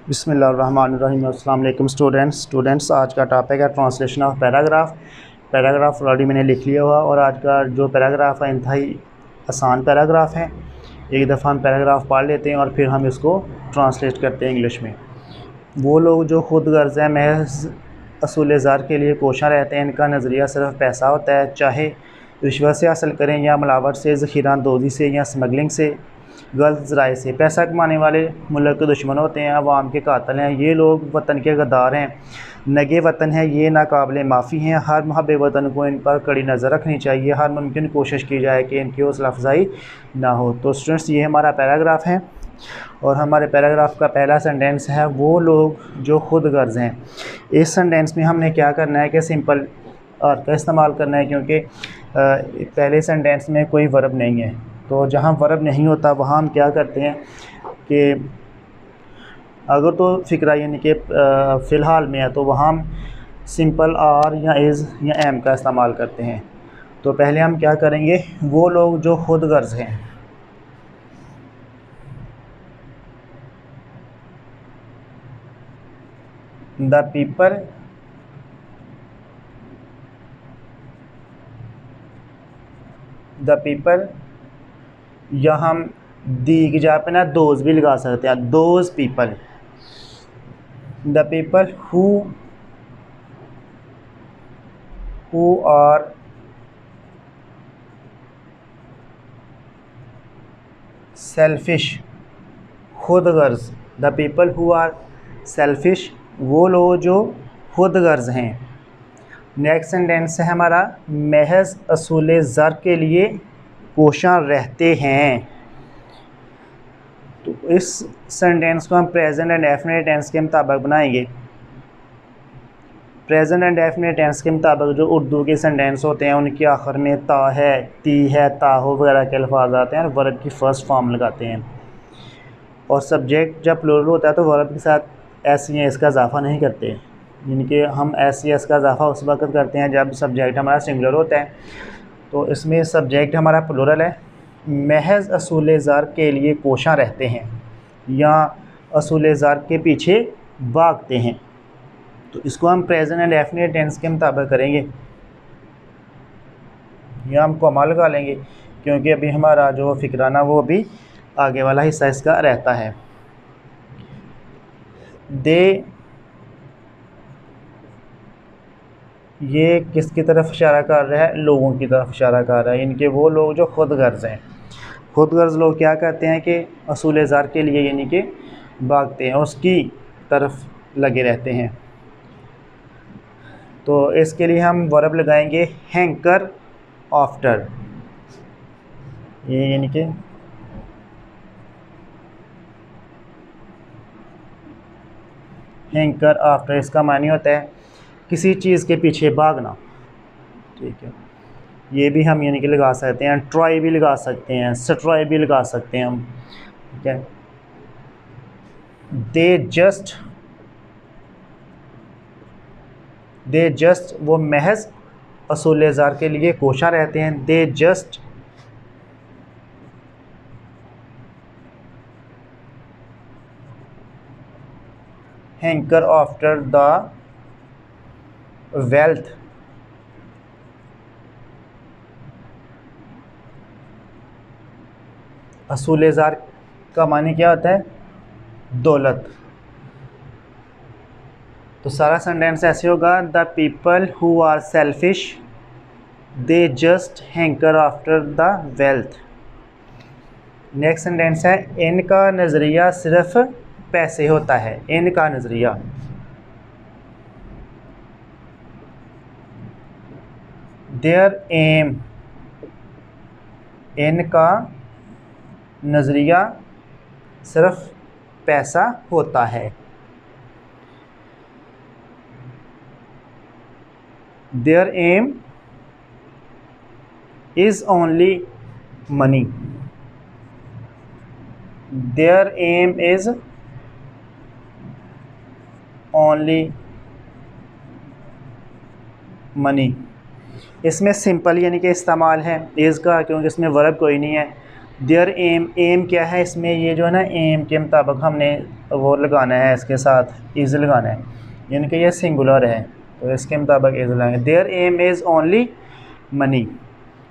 बिस्मिल्लाहिर्रहमानिर्रहीम। अस्सलाम वालेकुम स्टूडेंट्स, आज का टॉपिक है ट्रांसलेशन ऑफ पैराग्राफ ऑलरेडी मैंने लिख लिया हुआ और आज का जो पैराग्राफ है इंतहाई आसान पैराग्राफ है। एक दफ़ा हम पैराग्राफ पढ़ लेते हैं और फिर हम इसको ट्रांसलेट करते हैं इंग्लिश में। वो लोग जो खुद गर्ज़ हैं, महज असूल ज़र के लिए कोशा रहते हैं, इनका नज़रिया सिर्फ पैसा होता है, चाहे रिश्वत से हासिल करें या मिलावट से, ज़ख़ीरा अंदोज़ी से या स्मगलिंग से, गलत ज़राए से। पैसा कमाने वाले मुल्क के दुश्मन होते हैं, अवाम के कातिल हैं। ये लोग वतन के गद्दार हैं, नगे वतन है, ये नाकाबिले माफ़ी हैं। हर महब वतन को इन पर कड़ी नज़र रखनी चाहिए, हर मुमकिन कोशिश की जाए कि इनकी हौसला अफजाई ना हो। तो स्टूडेंट्स, ये हमारा पैराग्राफ है और हमारे पैराग्राफ का पहला सेंटेंस है वो लोग जो खुद गर्ज़ हैं। इस सेंटेंस में हमने क्या करना है कि सिंपल और का इस्तेमाल करना है, क्योंकि पहले सेंटेंस में कोई वर्ब नहीं है। तो जहाँ वर्ब नहीं होता वहाँ हम क्या करते हैं कि अगर तो फ़िक्रा यानी कि फ़िलहाल में है तो वहाँ हम सिंपल आर या इज़ या एम का इस्तेमाल करते हैं। तो पहले हम क्या करेंगे, वो लोग जो खुद गर्ज़ हैं। द पीपल या हम दी की जगह पे ना दोज भी लगा सकते हैं, those people. The people who are selfish, खुद गर्ज। The people who are selfish, वो लोग जो खुद गर्ज हैं। नेक्स्ट सेंटेंस है हमारा, महज असूल ज़र के लिए कोशा रहते हैं। तो इस सेंटेंस को हम प्रेजेंट एंड डेफिनेट टेंस के मुताबिक बनाएंगे। प्रेजेंट एंड डेफिनेट टेंस के मुताबिक जो उर्दू के सेंटेंस होते हैं उनके आखिर में ता है, ती है, ताहो वगैरह के अल्फाज आते हैं और वर्ब की फ़र्स्ट फॉर्म लगाते हैं। और सब्जेक्ट जब प्लूरल होता है तो वर्ब के साथ एस या इसका इजाफा नहीं करते, यानी कि हम एस या इसका इजाफा उस वक्त करते हैं जब सब्जेक्ट हमारा सिंगुलर होता है। तो इसमें सब्जेक्ट हमारा प्लूरल है। महज असूल ज़र के लिए कोशा रहते हैं या असूल ज़र के पीछे भागते हैं। तो इसको हम प्रेजेंट एंड डेफिनेट टेंस के मुताबिक करेंगे या हम कॉमा लगा लेंगे, क्योंकि अभी हमारा जो फ़िक्राना वो अभी आगे वाला हिस्सा इसका रहता है। दे, ये किसकी तरफ इशारा कर रहा है, लोगों की तरफ इशारा कर रहा है। इनके वो लोग जो खुद गर्ज़ हैं। खुद गर्ज़ लोग क्या कहते हैं कि असूल ज़र के लिए यानी कि भागते हैं, उसकी तरफ लगे रहते हैं। तो इसके लिए हम वर्ब लगाएंगे हैंकर आफ्टर, ये यानी कि हैंकर आफ्टर, इसका मानी होता है किसी चीज़ के पीछे भागना। ठीक है, ये भी हम यानी कि लगा सकते हैं, ट्राई भी लगा सकते हैं, स्ट्राई भी लगा सकते हैं हम। ठीक है, दे जस्ट वो महज असूल ज़र के लिए कोशा रहते हैं। दे just hanker after the wealth, असूल ज़र का मानी क्या होता है, दौलत। तो सारा सेंटेंस ऐसे होगा, the people who are selfish they just hanker after the wealth. Next sentence है, इनका नज़रिया सिर्फ पैसे होता है। इनका नज़रिया, देयर एम, इनका नज़रिया सिर्फ पैसा होता है। There aim is only money, there aim is only money. इसमें सिंपल यानी कि इस्तेमाल है इज़ का, क्योंकि इसमें वर्ब कोई नहीं है। देयर एम क्या है इसमें, ये जो है ना एम के मुताबिक हमने वो लगाना है, इसके साथ इज़ लगाना है, यानी कि ये सिंगुलर है तो इसके मुताबिक इज़ लगाएंगे। Their aim is only money,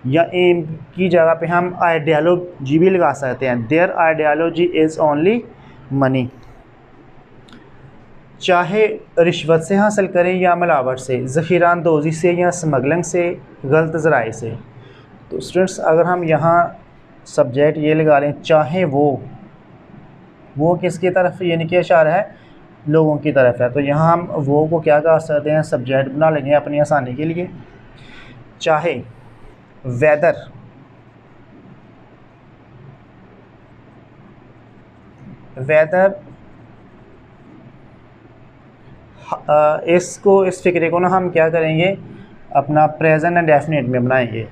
या एम की जगह पे हम आइडियालॉजी भी लगा सकते हैं, their ideology is only money. चाहे रिश्वत से हासिल करें या मिलावट से, ज़ख़ीरा अंदोज़ी से या स्मगलिंग से, गलत ज़राए से। तो स्टूडेंट्स अगर हम यहाँ सब्जेक्ट ये लगा लें चाहे वो किसकी तरफ यानी कि इशारा है, लोगों की तरफ है, तो यहाँ हम वो को क्या कर सकते हैं, सब्जेक्ट बना लेंगे अपनी आसानी के लिए। चाहे वेदर, इसको इस फिक्रे को ना हम क्या करेंगे अपना प्रेजेंट इंडेफिनिट में बनाएंगे,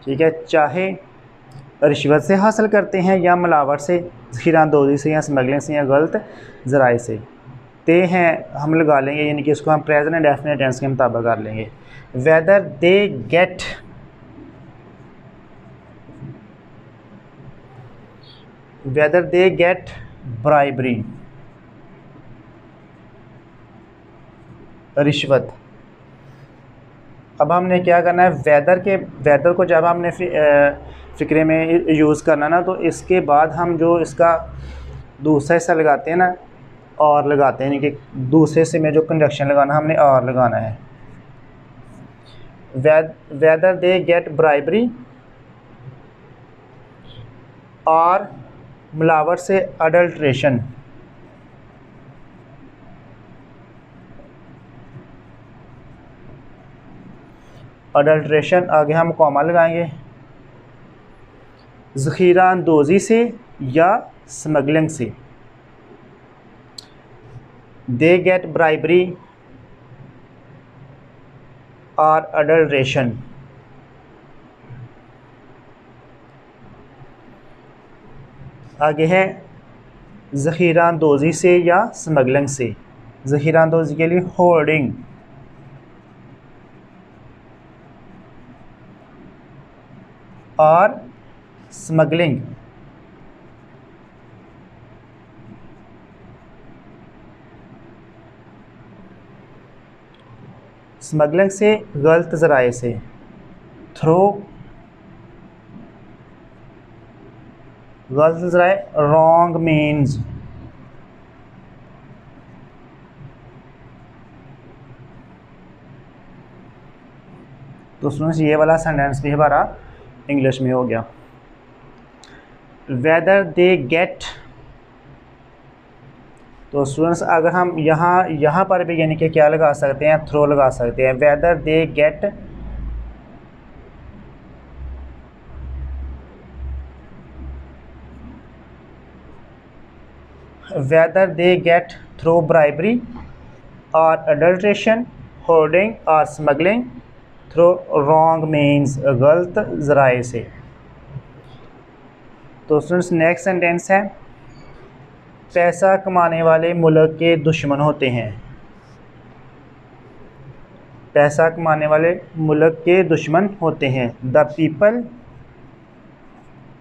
ठीक है। चाहे रिश्वत से हासिल करते हैं या मिलावट से, ज़ख़ीरा अंदोज़ी से या स्मगलिंग से या गलत ज़राए से, ते हैं हम लगा लेंगे, यानी कि इसको हम प्रेजेंट इंडेफिनिट टेंस के मुताबिक कर लेंगे। वेदर दे गेट ब्राइबरी, रिश्वत। अब हमने क्या करना है, वेदर को जब हमने फ़िक्रे में यूज़ करना ना, तो इसके बाद हम जो इसका दूसरा हिस्सा लगाते हैं ना, और लगाते हैं, यानी कि दूसरे से में जो कंजक्शन लगाना हमने और लगाना है। वेदर दे गेट ब्राइबरी, और मिलावट से अडल्ट्रेशन, आगे हम कॉमा लगाएंगे, ज़ख़ीरा अंदोज़ी से या स्मगलिंग से, दे गेट ब्राइबरी और अडल्ट्रेशन। आगे है ज़ख़ीरा अंदोज़ी से या स्मगलिंग से, ज़ख़ीरा अंदोज़ी के लिए होर्डिंग, और स्मगलिंग से गलत ज़राए से, थ्रो गलत ज़राए रॉन्ग मीन्स, तो स्टूडेंट्स ये वाला सेंटेंस भी हमारा इंग्लिश में हो गया। वेदर दे गेट, तो स्टूडेंट्स अगर हम यहाँ पर भी यानी कि क्या लगा सकते हैं, थ्रो लगा सकते हैं। Whether they get through bribery और अडल्ट्रेशन, होर्डिंग और स्मगलिंग थ्रो रॉन्ग मीन्स, गलत ज़राए से। तो स्टूडेंट्स नेक्स्ट सेंटेंस है, पैसा कमाने वाले मुल्क के दुश्मन होते हैं, पैसा कमाने वाले मुल्क के दुश्मन होते हैं। द पीपल,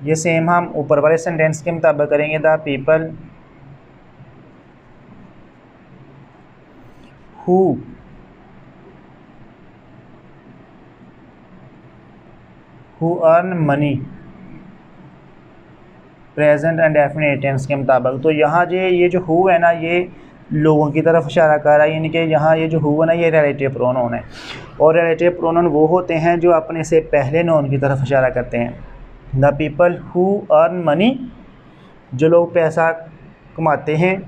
ये सेम हम ऊपर वाले सेंटेंस के मुताबिक करेंगे, the people who earn money, present and definite tense के मुताबिक। तो यहाँ ये जो हु है ना, ये लोगों की तरफ इशारा कर रहा है, यानी कि यहाँ ये जो हु है ना, ये रिलेटिव प्रोनाउन है, और रिलेटिव प्रोनाउन वो होते हैं जो अपने से पहले नोन की तरफ इशारा करते हैं। The people who earn money, जो लोग पैसा कमाते हैं,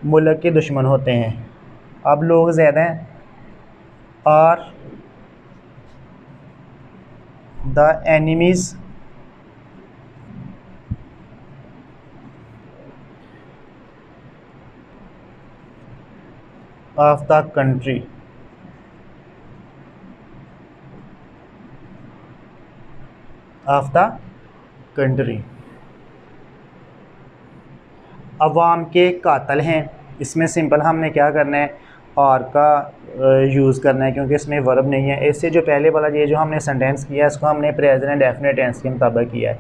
मुल्क के दुश्मन होते हैं। अब लोग ज़्यादा हैं, और the enemies of the country, अवाम के कातल हैं। इसमें सिंपल हमने क्या करना है, आर का यूज़ करना है, क्योंकि इसमें वर्ब नहीं है। इससे जो पहले वाला ये जो हमने सेंटेंस किया है इसको हमने प्रेजेंट डेफिनेट टेंस के मुताबिक किया है,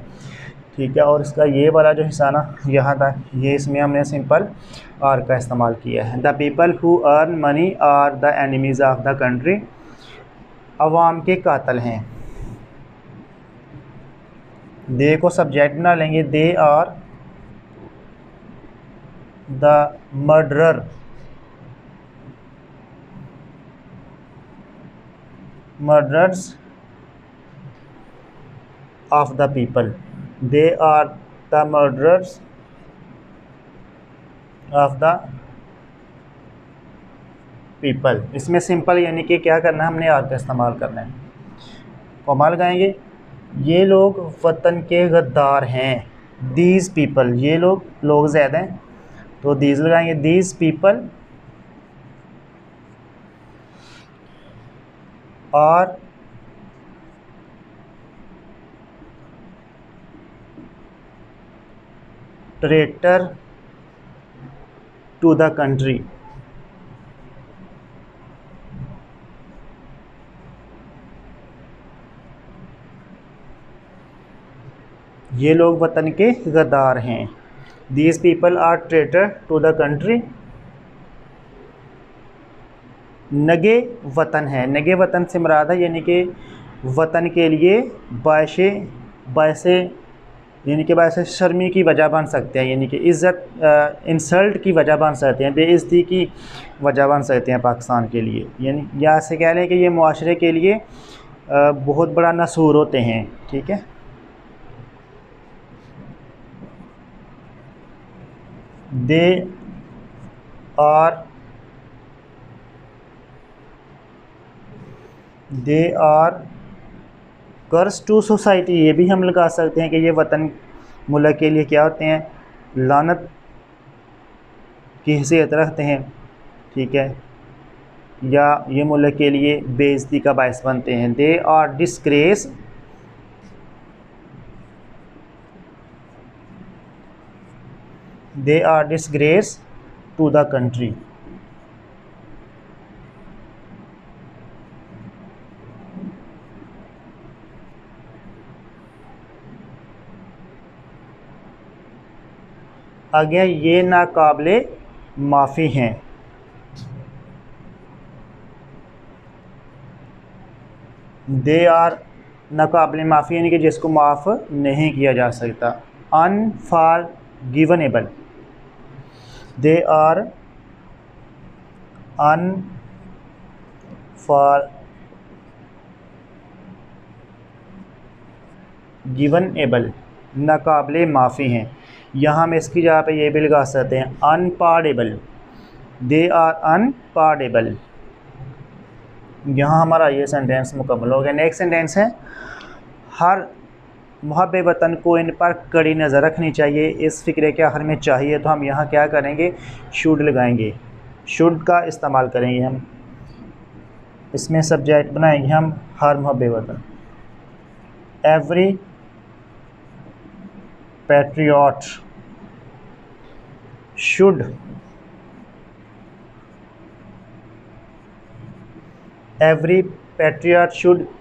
ठीक है। और इसका ये वाला जो हिस्सा ना यहाँ तक, ये इसमें हमने सिंपल आर का इस्तेमाल किया है। The people who earn money are the enemies of the country, अवाम के कातल हैं। दे को सब्जेक्ट बना लेंगे, they are the murderer murderers of the people, they are the murderers of the people। इसमें सिंपल यानी कि क्या करना है, हमने आर का इस्तेमाल करना है। कॉमा लगाएंगे, ये लोग वतन के गद्दार हैं। these people, ये लोग ज़्यादा हैं तो these लगाएंगे, these people are traitor to the country। ये लोग वतन के गद्दार हैं। These people are traitor to the country। नगे वतन है, नगे वतन से मुराद है यानी कि वतन के लिए बायसे यानी कि बायसे शर्मी की वजह बन सकते हैं, यानी कि इज़्ज़त इंसल्ट की वजह बन सकते हैं, बेइज्जती की वजह बन सकते हैं पाकिस्तान के लिए। यानी या से कह लें कि ये मुआशरे के लिए बहुत बड़ा नसूर होते हैं, ठीक है। They are curse to society, ये भी हम लगा सकते हैं कि ये वतन मुल्क के लिए क्या होते हैं, लानत की हैसियत रखते हैं, ठीक है, या ये मुल्क के लिए बेइज्जती का बायस बनते हैं। They are disgrace to the country. आगे ये नाकाबिले माफ़ी हैं। दे आर नाकाबिले माफ़ी यानी कि जिसको माफ़ नहीं किया जा सकता। अनफॉरगिवेबल, दे आर अनफॉरगिवेबल, नाकाबिले माफ़ी हैं। यहाँ हम इसकी जगह पे ये भी लगा सकते हैं अनपार्डेबल, दे आर अनपार्डेबल। यहाँ हमारा ये सेंटेंस मुकम्मल हो गया। नेक्स्ट सेंटेंस है, हर मुहब्बे वतन को इन पर कड़ी नज़र रखनी चाहिए। इस फ़िक्रे के आखिर में चाहिए तो हम यहाँ क्या करेंगे, शुड लगाएंगे, शुड का इस्तेमाल करेंगे हम। इसमें सब्जेक्ट बनाएंगे हम हर मुहब्बे वतन, every patriot should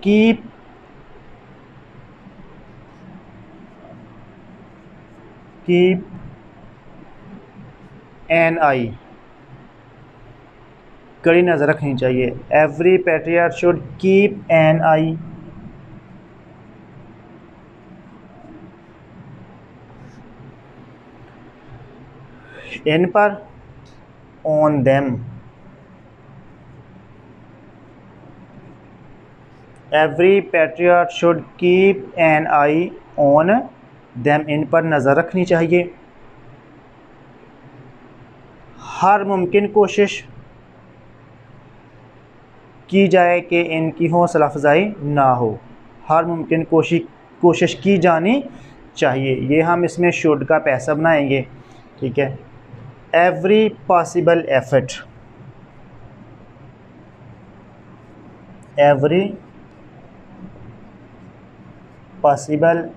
keep an eye, कड़ी नज़र रखनी चाहिए। Every patriot should keep an eye इन पर, on them, every patriot should keep an eye on them, इन पर नज़र रखनी चाहिए। हर मुमकिन कोशिश की जाए कि इनकी हौसला अफजाई ना हो, हर मुमकिन कोशिश की जानी चाहिए। ये हम इसमें शुड का पैसा बनाएंगे, ठीक है। Every possible effort, every possible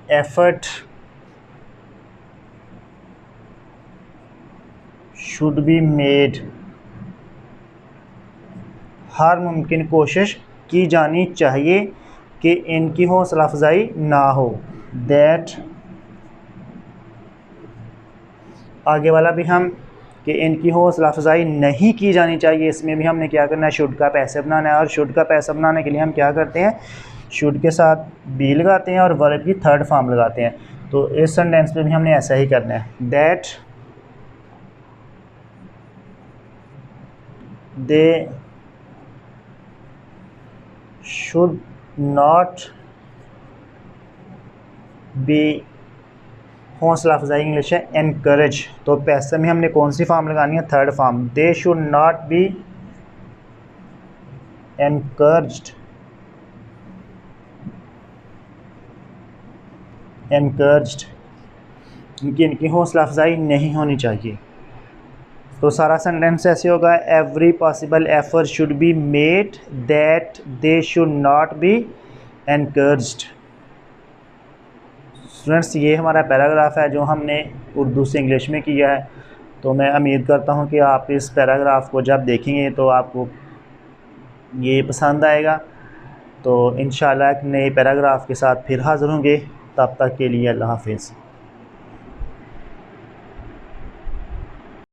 effort should be made, हर मुमकिन कोशिश की जानी चाहिए कि इनकी हौसला अफजाई ना हो। दैट, आगे वाला भी हम कि इनकी हौसला अफजाई नहीं की जानी चाहिए, इसमें भी हमने क्या करना है, शुड का पैसे बनाना है। और शुड का पैसा बनाने के लिए हम क्या करते हैं, शुड के साथ बी लगाते हैं और वर्ब की थर्ड फॉर्म लगाते हैं। तो इस सेंटेंस में भी हमने ऐसा ही करना है। That they should not be, हौसला अफजाई इंग्लिश है एनकरेज, तो पैसे में हमने कौन सी फॉर्म लगानी है, third form. They should not be encouraged, इनकी हौसला अफजाई नहीं होनी चाहिए। तो सारा सेंटेंस ऐसे होगा, every possible effort should be made that they should not be encouraged. Students, ये हमारा पैराग्राफ है जो हमने उर्दू से इंग्लिश में किया है। तो मैं उम्मीद करता हूँ कि आप इस पैराग्राफ को जब देखेंगे तो आपको ये पसंद आएगा। तो इंशाल्लाह एक नए पैराग्राफ के साथ फिर हाज़िर होंगे, तब तक के लिए अल्लाह हाफ़िज़।